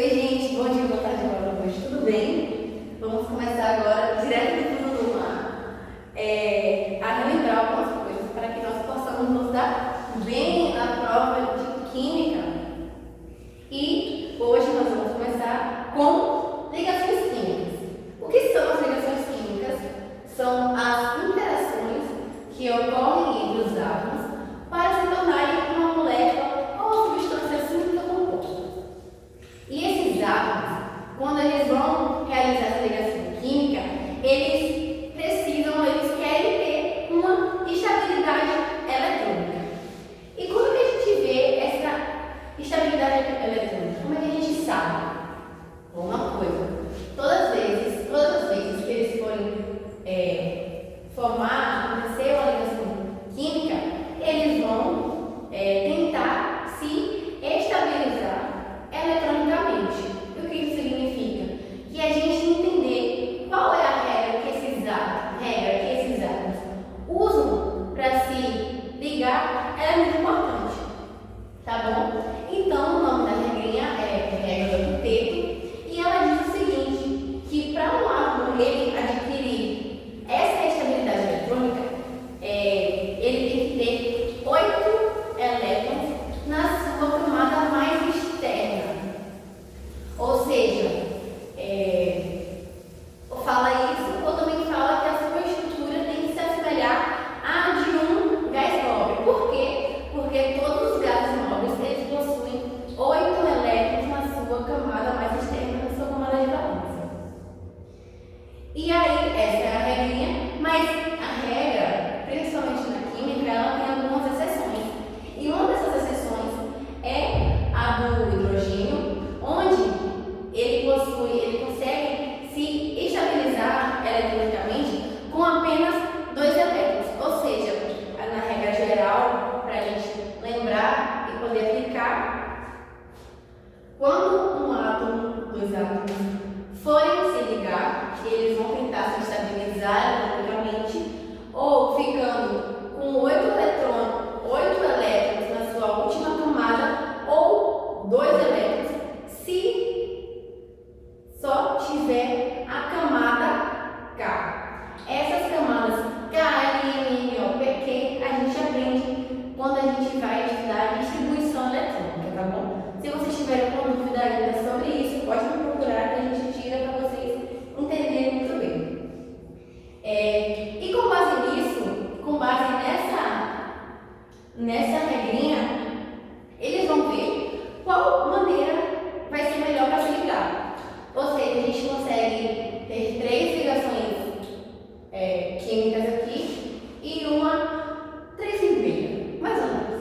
Oi, gente, bom dia, boa tarde, boa noite, tudo bem? Vamos começar agora, direto do fundo do mar, a relembrar algumas coisas para que nós possamos nos dar bem na prova de Química. E hoje nós vamos começar com ligações químicas. O que são as ligações químicas? São as interações que ocorrem entre os átomos para se tornarem uma molécula ou substância química composta. E esses átomos, quando eles vão realizar essa ligação química, eles querem ter uma estabilidade eletrônica. E como que a gente vê essa estabilidade eletrônica? Como é que a gente sabe? Uma coisa, todas as vezes que eles forem acontecer uma ligação química, eles vão tentar se estabilizar eletronicamente. O que isso significa? Que a gente entender qual é a regra que esses átomos usam para se ligar é muito importante, tá bom? Então, o nome da regrinha é regra do octeto e ela diz o seguinte, que para um átomo ele adquirir essa estabilidade eletrônica, ele tem que ter 8 elétrons na sua camada mais externa. Ou seja, fala isso, ou também fala que a sua estrutura tem que se assemelhar à de um gás nobre. Por quê? Porque todos os gases nobres eles possuem 8 elétrons na sua camada mais externa, na sua camada de valência. E aí, essa é a regrinha, mas a regra, principalmente na química, ela tem algumas exceções. E uma dessas exceções é a do hidrogênio, onde ele consegue se estabilizar eletronicamente com apenas 2 elétrons. Ou seja, na regra geral, para a gente lembrar e poder aplicar, quando dois átomos forem se ligar, eles vão tentar se estabilizar eletronicamente, ou ficando com 8 elétrons na sua última camada, ou 2 elétrons, se só tiver a camada K. Essas camadas K, L, M, N, O, P, Q, a gente aprende quando a gente vai estudar distribuição eletrônica, tá bom? Se vocês tiverem alguma dúvida ainda sobre isso, pode me procurar que a gente tira para vocês entenderem muito bem. E com base nisso, com base nessa regrinha, eles vão ver qual maneira vai ser melhor para se ligar. Ou seja, a gente consegue ter 3 ligações químicas aqui e 3 e meia, mais ou menos.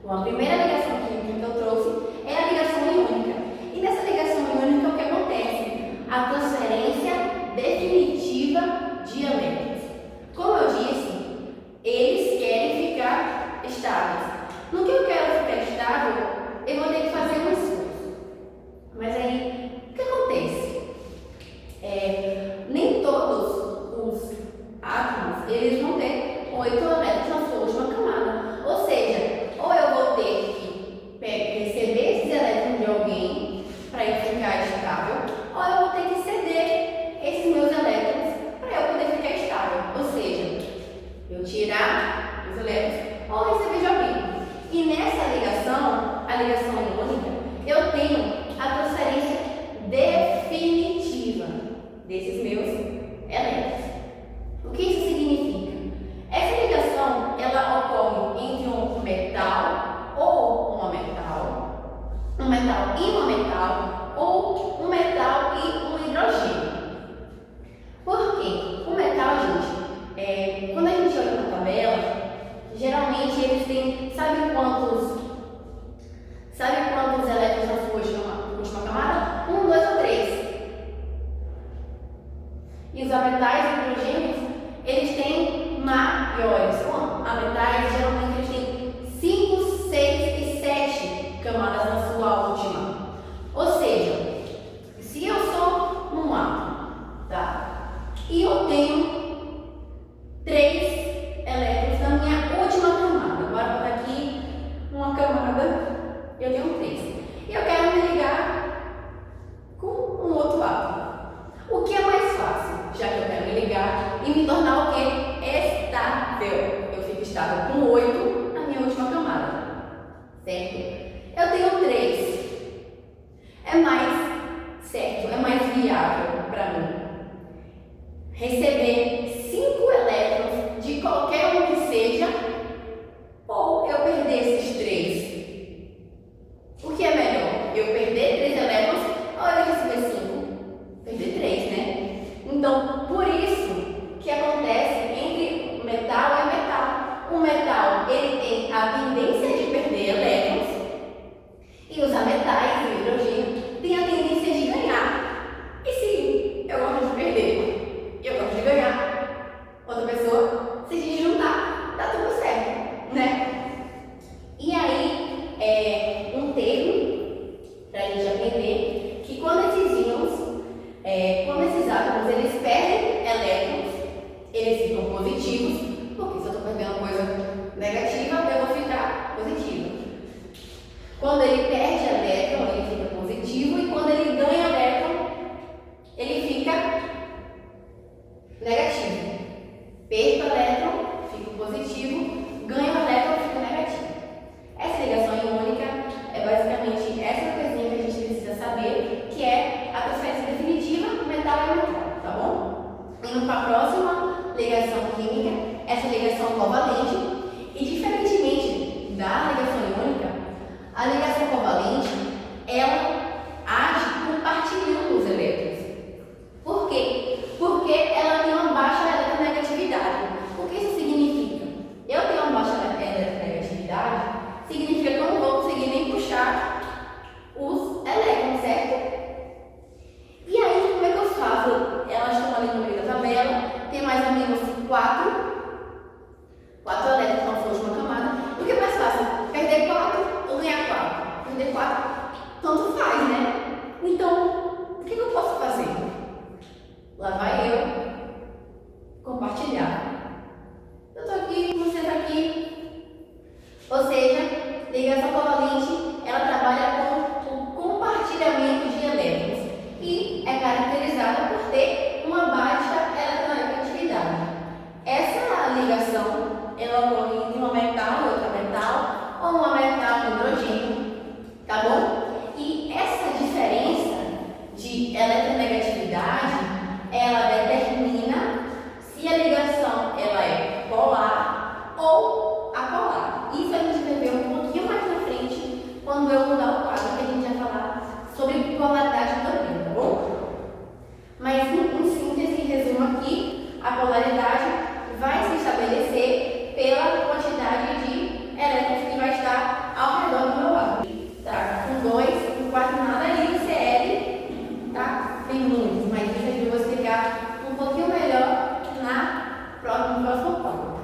Bom, a primeira ligação química que eu trouxe é a ligação iônica. E nessa ligação iônica, o que acontece? A transferência definitiva de elétrons. Como eu disse, eles querem ficar estáveis. No que eu quero ficar estável, eu vou ter que fazer um esforço. Mas aí, o que acontece? Nem todos os átomos eles vão ter 8 elétrons na sua última camada. Ou seja, ou eu vou ter que receber esses elétrons de alguém para eu ficar estável, ou eu vou ter que ceder esses meus elétrons para eu poder ficar estável. Ou seja, eu tirar os elétrons ou receber de alguém. E nessa ligação, a ligação iônica, eu tenho a transferência definitiva desses meus elétrons. O que isso significa? Essa ligação, ela ocorre entre um metal ou uma metal, um metal e uma metal, ou um metal e um hidrogênio. Por quê? O metal, gente, quando a gente olha na tabela, geralmente eles têm, sabe quantos elétrons na sua última camada? 1, 2 ou 3. E os metais e hidrogênios, eles têm maiores. A metais, geralmente, eles têm 5, 6 e 7 camadas na sua última. Ou seja, se eu sou um átomo, tá? E eu tenho 3 elétrons na minha última camada. Agora vou botar aqui uma camada, eu tenho 3. mais certo, é mais viável para mim receber 5 elétrons de qualquer um que seja, ou eu perder esses 3? O que é melhor? Eu perder 3 elétrons ou eu receber 5? Perder 3, né? Então, por isso que acontece entre metal e metal. O metal, ele tem a tendência de perder elétrons e os metais, o hidrogênio, tem a tendência de ganhar. E se eu gosto de perder, eu gosto de ganhar, outra pessoa, se a gente juntar, dá tudo certo, né? E aí, um termo para a gente aprender que quando esses íons, quando esses átomos, eles perdem elétrons, eles ficam positivos, porque se eu estou perdendo coisa negativa, eu vou ficar positiva. Quando ele perde elétron, ele fica positivo, e quando ele ganha elétron, ele fica negativo. Perco elétron, fico positivo, ganho elétron, fico negativo. Essa ligação iônica é basicamente essa coisinha que a gente precisa saber, que é a transferência definitiva metal e metal, tá bom? Indo para a próxima ligação química, essa ligação covalente, e diferentemente da ligação iônica, a ligação covalente, ela age compartilhando os elétrons. Por quê? Porque ela tem uma baixa eletronegatividade. O que isso significa? Eu tenho uma baixa eletronegatividade, significa que eu não vou conseguir nem puxar os elétrons, certo? E aí, como é que eu faço? Elas estão ali no meio da tabela, tem mais ou menos 4 elétrons na última camada. O que é mais fácil? Perder 4 ou ganhar 4? Perder 4, tanto faz, né? Então, o que eu posso fazer? Lá vai eu compartilhar. Eu estou aqui, você está aqui. Ou seja, ligação covalente, ela trabalha com o compartilhamento de elétrons e é caracterizada por ter uma baixa eletronegatividade. Essa ligação, ela ocorre entre uma metal e outra metal, ou uma metal e hidrogênio, tá bom? E essa diferença de eletronegatividade, ela determina se a ligação ela é polar ou apolar. Isso a gente vai ver um pouquinho mais na frente, quando eu mudar o quadro, que a gente vai falar sobre polaridade também, tá bom? Mas em síntese, em resumo aqui, a polaridade vai se estabelecer pela quantidade de elétrons que vai estar ao redor do meu átomo. Tá? Com 2, com 4 nada, e o Cl, tá? Tem muitos, mas isso eu vou explicar um pouquinho melhor no próximo quadro.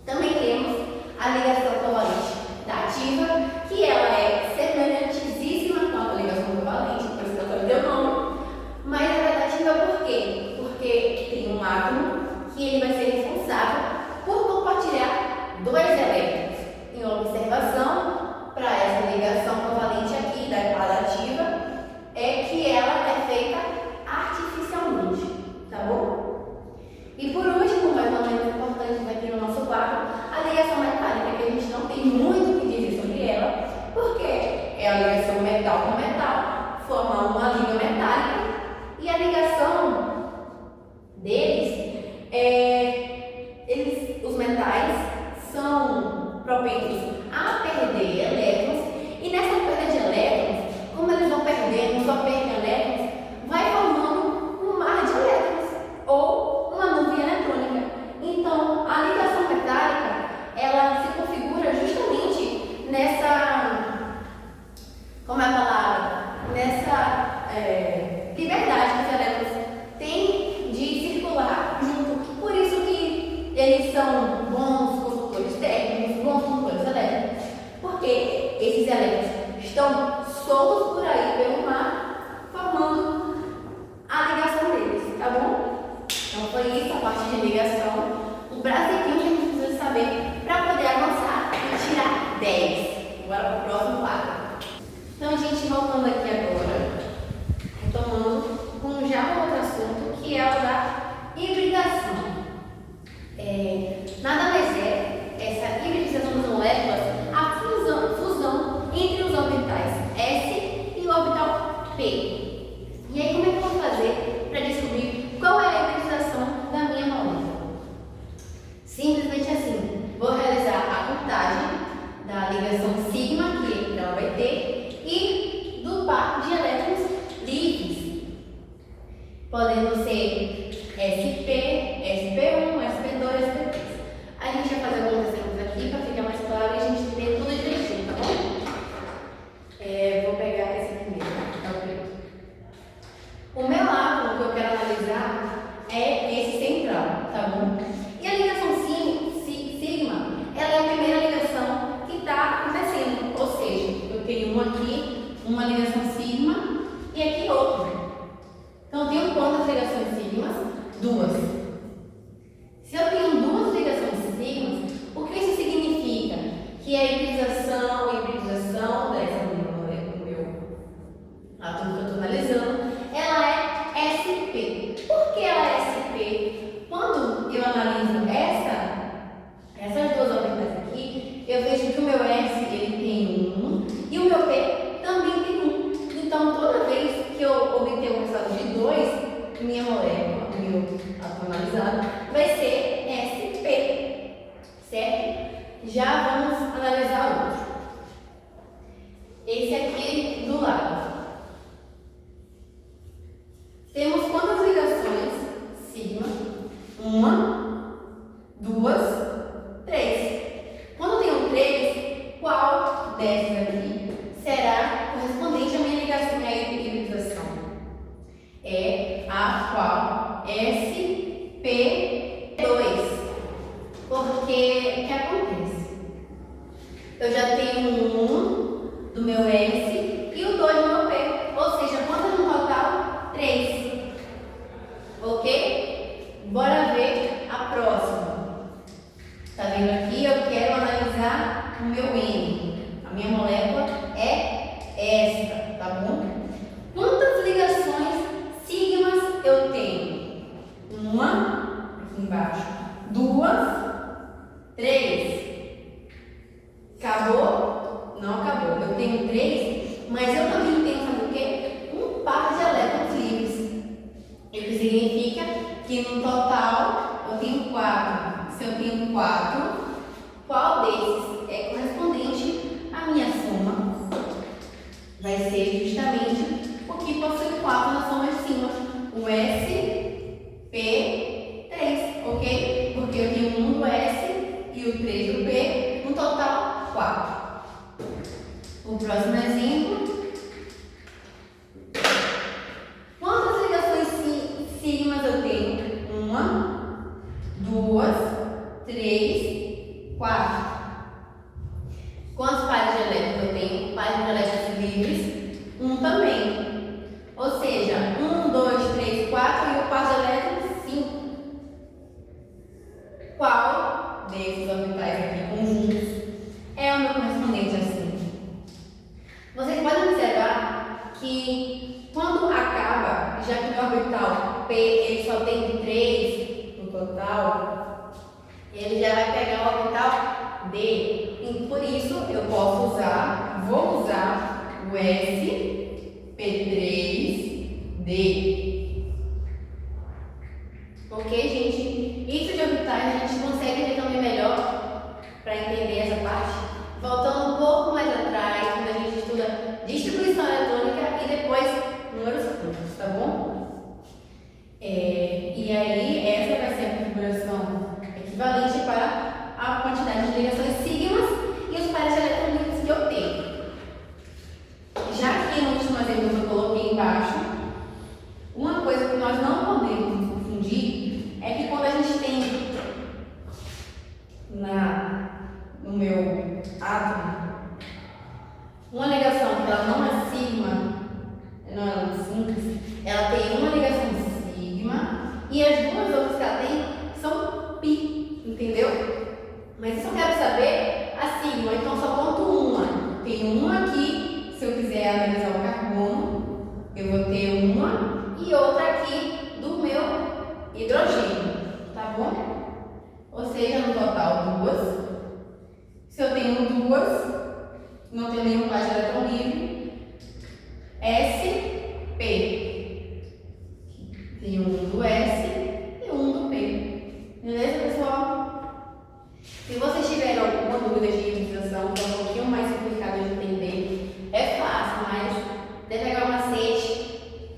Também temos a ligação covalente da ativa, que ela é semelhantíssima com a ligação covalente, por isso que eu dei o nome, mas ela é da ativa por quê? Porque tem um átomo que ele vai ser responsável por compartilhar 2 elétrons. Em observação para essa ligação covalente aqui da ativa, é que ela é feita artificialmente, tá bom? E por último, mas não menos importante aqui no nosso quadro, a ligação metálica, que a gente não tem muito o que dizer sobre ela, porque é a ligação metal com metal, forma uma liga metálica, e a ligação deles, os metais são propensos a perder elétrons, e nessa perda de elétrons, como eles vão perdendo, só perdem elétrons, vai formando um mar de elétrons, ou uma nuvem eletrônica. Então, a ligação metálica, ela se configura justamente nessa, como é a palavra? Nessa liberdade que os elétrons têm de circular junto. Por isso que eles são bons condutores térmicos, bons condutores elétricos, porque esses elétrons estão soltos por aí pelo mar, formando a ligação deles, tá bom? Então foi isso a parte de ligação, o basiquinho que a gente precisa saber para poder avançar e tirar 10. Agora para o próximo quadro. Então, gente, voltando aqui agora, retomando com já um outro assunto, que é o da hibridação. Nada mais é essa hibridização das moléculas, a fusão entre os orbitais S P. E aí, como é que eu vou fazer para descobrir qual é a hibridização da minha molécula? Simplesmente assim, vou realizar a contagem da ligação sigma que ela vai ter e do par de elétrons livres, podendo ser SP, SP1, SP2, SP3. A gente vai fazer alguns exemplos aqui para ficar mais claro e a gente ter tudo direitinho, tá bom? Vou pegar esse primeiro, é o primeiro. O meu átomo que eu quero analisar é esse central, tá bom? E a ligação sigma, ela é a primeira ligação que está acontecendo, ou seja, eu tenho aqui uma ligação sigma e aqui outra. Então, eu tenho quantas ligações sigmas? 2. Se eu tenho 2 ligações sigmas, o que isso significa? Que a hibridização dessa do meu átomo que eu estou analisando, ela é SP. Por que ela é SP? Quando eu analiso essas duas orbitais aqui, eu vejo que o meu S ele tem 1 e o meu P também tem 1. Então, toda vez que eu obter um resultado de 2, minha molécula, meu átomo analisado, vai ser SP, certo? Já vamos analisar outro. Esse aqui do lado. Temos quantas ligações? Sigma. 1, 2, 3. Quando eu tenho 3, qual dessas aqui será correspondente à minha ligação, à hibridização? É a qual? SP2. Porque o que acontece? Eu já tenho 1 do meu S e o 2 do meu P. Ou seja, quantas no total? 3. Ok? Bora ver a próxima. Tá vendo aqui? Eu quero analisar o meu N. A minha molécula é esta, tá bom? Quantas ligações sigmas eu tenho? 1, aqui embaixo. 2, 3. Acabou? Não acabou. Eu tenho 3, mas eu também tenho, sabe o quê? Um par de elétrons livres. O que significa que no total eu tenho 4. Se eu tenho 4, qual desses é correspondente à minha soma? Vai ser justamente o que possui 4 na soma de cima. O SP3, ok? Porque eu tenho 1 do S e o 3 do P, no total 4. O próximo exemplo. Quantas ligações sigmas eu tenho? 1, 2, 3, 4. Quantos pares de elétrons eu tenho? Pares de elétrons livres? 1 também. Ou seja, 1, 2, 3, 4 e o par de elétrons 5. Qual desses orbitais aqui conjuntos é o meu correspondente assim? Vocês podem observar que quando acaba, já que o orbital P ele só tem 3 no total, ele já vai pegar o orbital D. E por isso eu vou usar o SP3D. Ok, gente? Isso de orbitais a gente consegue ver também melhor para entender essa parte. Voltando um pouco mais atrás, quando a gente estuda distribuição eletrônica e depois números curtos, tá bom? E aí, essa vai ser a configuração equivalente para a quantidade de ligações sigmas e os pares de elétrons livres que eu tenho. Já que no último exemplo eu coloquei embaixo, uma coisa que nós não podemos nos confundir é que quando a gente tem no meu átomo uma ligação que ela não é sigma, não é simples, ela tem uma ligação sigma e as duas outras que ela tem são pi, entendeu? Mas se eu quero saber a sigma, então só conto uma. Tem uma aqui, se eu quiser analisar o carbono, eu vou ter uma e outra aqui do meu hidrogênio, tá bom? Ou seja, no total 2. Se eu tenho 2, não tenho nenhum par de elétron livre, S P. Tem um do S e um do P. Beleza, pessoal? Se vocês tiverem alguma dúvida de realização, que é um pouquinho mais complicado de entender, é fácil, mas deve pegar um macete,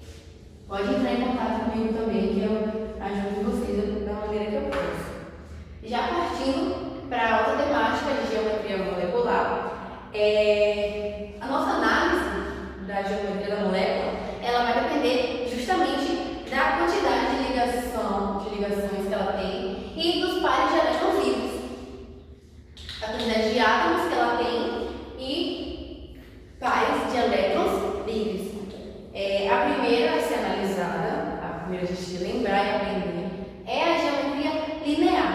pode entrar em contato comigo também, que eu ajudo vocês da maneira que eu posso. Já partindo para outra temática de geometria molecular, a nossa análise da geometria da molécula, ela vai depender justamente da quantidade de ligações que ela tem e dos pares de elétrons livres, a quantidade de átomos que ela tem e pares de elétrons livres. A primeira a ser analisada, a primeira a gente lembrar e aprender, é a geometria linear.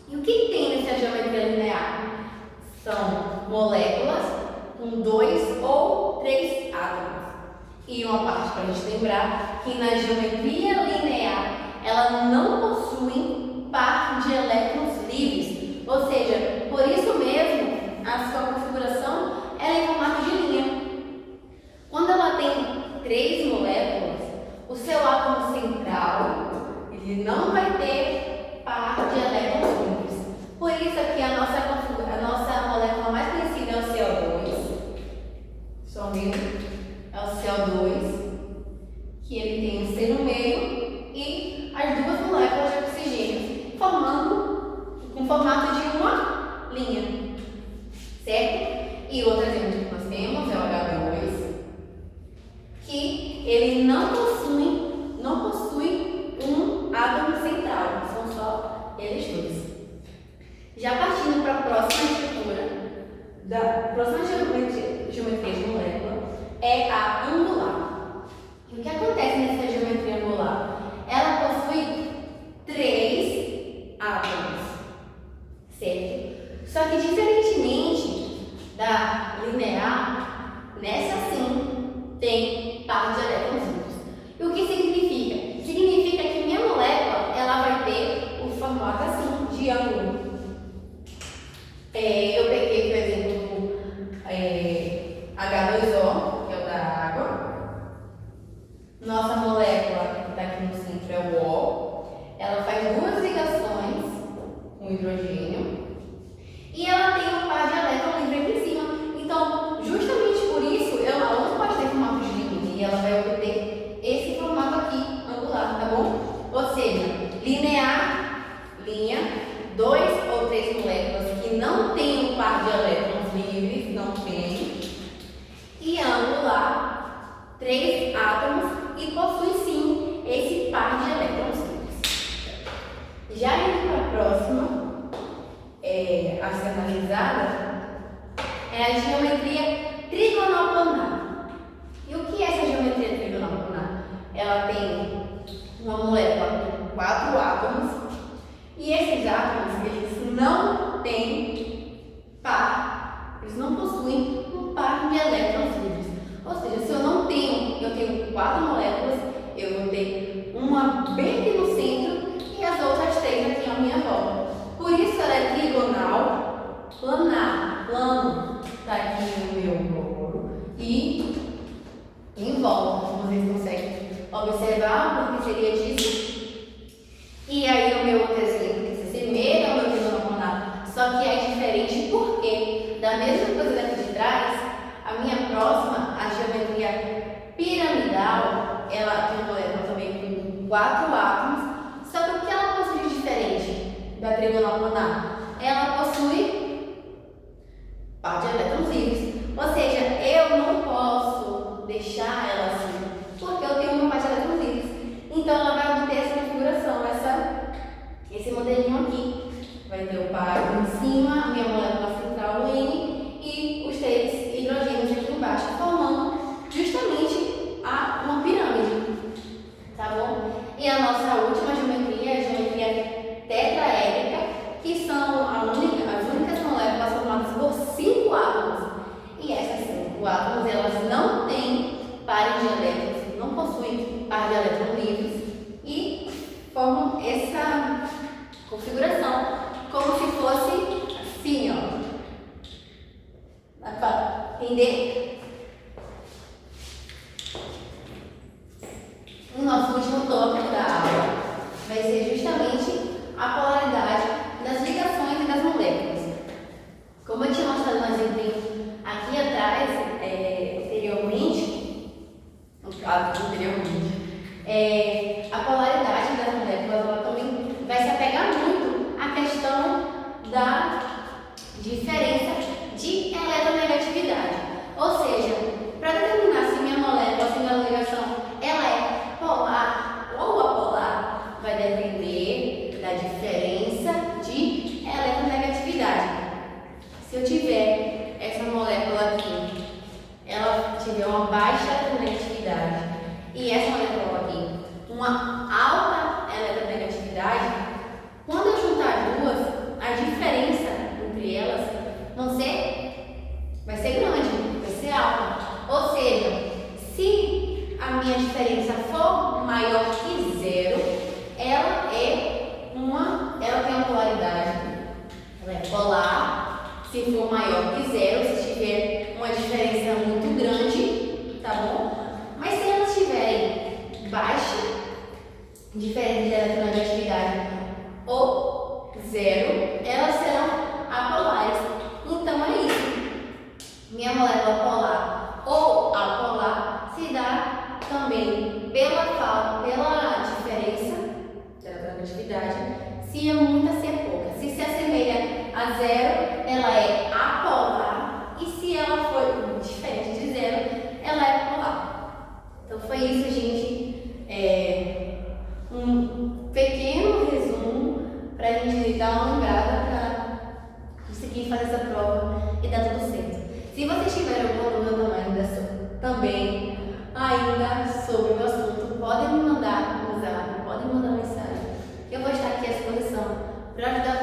E o que tem nessa geometria linear? São moléculas com 2 ou 3 átomos. E uma parte para a gente lembrar que na geometria linear ela não possui par de elétrons livres. Ou seja, por isso mesmo a sua configuração é em formato de linha. Quando ela tem 3 moléculas, o seu átomo central ele não vai ter par de elétrons livres. Por isso aqui a nossa molécula mais conhecida é o CO2. Só mesmo é o CO2, que ele tem um C no meio e as duas moléculas de oxigênio formando com formato de uma linha, certo? E outro exemplo que nós temos é o H2, que ele não possui um átomo central, são só eles dois. Já partindo para a próxima estrutura, da próxima geometria de molécula, é a angular. E o que acontece nessa geometria angular? Ela possui 3 átomos, certo? Só que diferentemente da linear, nessa sim tem par de elétrons livres. E o que significa? Significa que minha molécula ela vai ter o formato assim de ângulo. Eu peguei, por exemplo, H2O, que é o da água. Nossa molécula que está aqui no centro é o O. Ela faz 2 ligações com hidrogênio. E ela tem um par de elétrons livre aqui em cima. Então, justamente por isso, ela não pode ter formato de linha. E ela vai obter esse formato aqui, angular, tá bom? Ou seja, linear, linha, 2 ou 3 moléculas que não tem um par de elétrons livres, não tem. E angular, 3 átomos e possui sim esse par de elétrons livres. Já indo para a próxima, a ser analisada, é a geometria trigonoplanar. E o que é essa geometria trigonoplanar? Ela tem uma molécula com 4 átomos e esses átomos eles não têm par, eles não possuem um par de elétrons livres. Ou seja, se eu tenho 4 moléculas, eu vou ter uma bem aqui no centro e as outras 3 aqui à minha volta. Por isso ela é trigonal, planar, plano, está aqui no meu bolo e em volta, como vocês conseguem observar, porque seria disso. E aí o meu outro exemplo que se assemelha ao meu trigonoplanar, só que é diferente porque da mesma coisa daqui de trás, a minha próxima, a geometria piramidal, ela tem uma molécula também com 4 átomos, só que o que ela possui de diferente da trigonoplanar? Ela possui par de elétrons livres, ou seja, eu não posso deixar ela assim, porque eu tenho uma par de elétrons livres. Então ela vai obter essa configuração, esse modelinho aqui. Vai ter o par em cima, a minha molécula central, o N, e os 3 hidrogênios aqui embaixo, formando justamente uma pirâmide. Tá bom? E a nossa última geometria é a geometria tetraédrica, que são as únicas moléculas formadas por 5 átomos. E essas 5 átomos, elas não têm pares de elétrons, não possuem par de elétrons livres e formam essa configuração como se fosse assim, ó. Dá para entender? justamente a polaridade das ligações e das moléculas. Como eu tinha mostrado um exemplo aqui atrás, a polaridade das moléculas ela também vai se apegar muito à questão da diferença de eletronegatividade. Ou seja, para determinar se minha molécula, se minha ligação, ela é polar ou apolar, vai depender da diferença de eletronegatividade. Se eu tiver essa molécula aqui, ela tiver uma baixa eletronegatividade e essa molécula aqui, uma alta eletronegatividade, quando eu juntar duas, a diferença entre elas vai ser grande, vai ser alta. Ou seja, se a minha diferença for maior que zero, ela tem uma polaridade, ela é polar. Se for maior que zero, se tiver uma diferença muito grande, tá bom? Mas se elas tiverem baixa diferença de eletronegatividade ou zero, elas serão apolares. Então é isso. Minha molécula polar ou apolar se dá também pela diferença da eletronegatividade, se é muita, se é pouca. Se assemelha a zero, ela é apolar, e se ela for diferente de zero, ela é polar. Então foi isso, gente. Um pequeno resumo para a gente dar uma lembrada para conseguir fazer essa prova e dar tudo certo. Se vocês tiverem alguma dúvida também ainda sobre o assunto, podem me mandar no WhatsApp, podem me mandar mensagem. Eu vou estar aqui à disposição para ajudar